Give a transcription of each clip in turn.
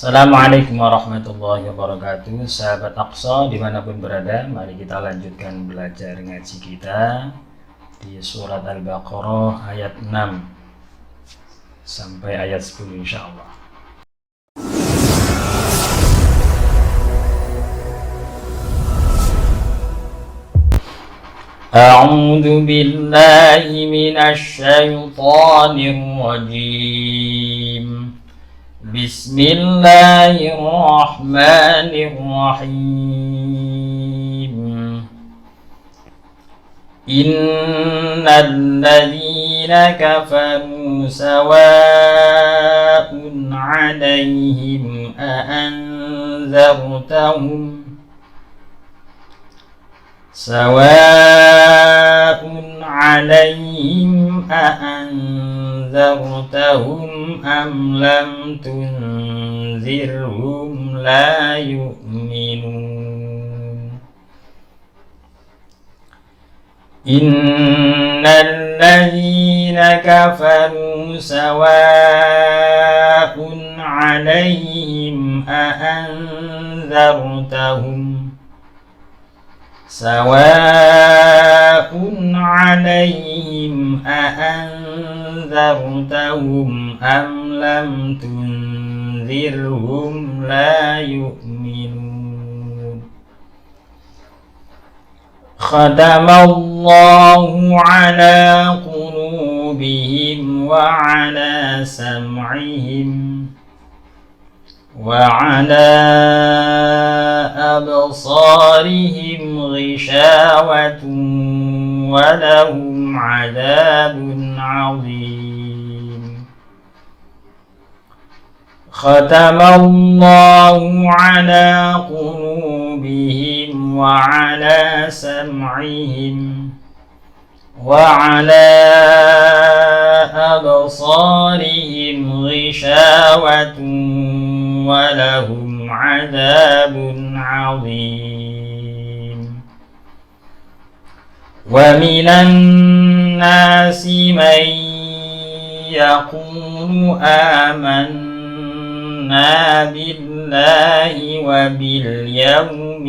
Assalamualaikum warahmatullahi wabarakatuh. Sahabat Aqsa dimanapun berada, mari kita lanjutkan belajar ngaji kita di surat Al-Baqarah ayat 6 sampai ayat 10 insyaallah. A'udzu billahi minasy syaithanir rajim. Bismillahirrahmanirrahim. Innal ladzina kafaru sawa'un 'alaihim أأنذرتهم أم لم تنذرهم لا يؤمنون إن الذين كفروا سواء عليهم أأنذرتهم أم لم تنذرهم لا يؤمنون ختم الله على قلوبهم وعلى سمعهم وعلى أبصارهم غشاوة ولهم عذاب عظيم ختم الله على قلوبهم وعلى سمعهم وعلى أبصارهم غشاوة ولهم عذاب عظيم ومن الناس من يقول آمنا بالله وباليوم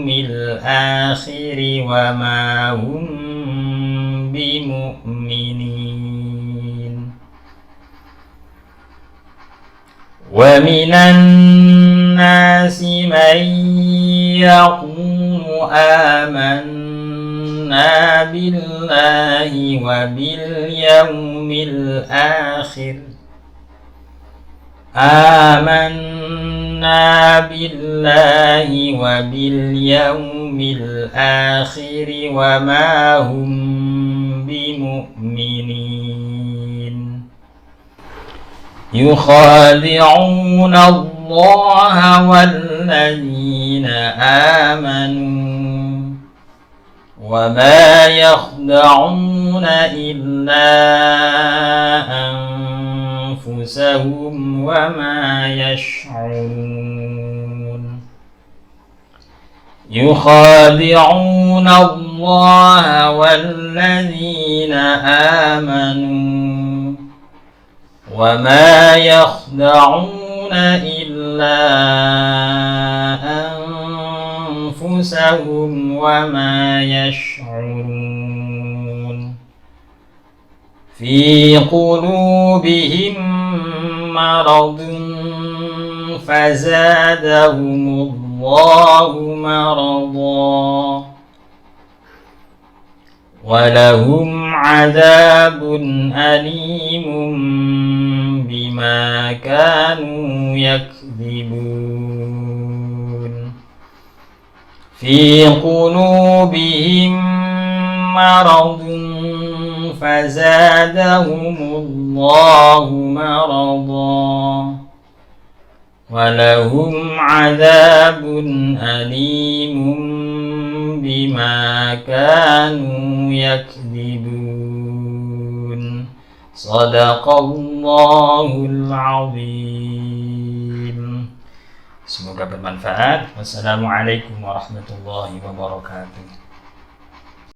الآخر وما هم بمؤمنين ومن الناس من يقول آمنا بالله وباليوم الآخر وما هم بمؤمنين يخادعون الله والذين آمنوا وما يخدعون إلا أنفسهم وما يشعرون يخادعون الله والذين آمنوا وما يخدعون إلا أنفسهم وما يشعرون في قلوبهم مرض فزادهم الله مرضا ولهم عذاب أليم بما كانوا يكذبون في قلوبهم مرض فزادهم الله مرضا ولهم عذاب أليم بما كانوا يكذبون صدق الله العظيم. Semoga bermanfaat. Wassalamualaikum warahmatullahi wabarakatuh.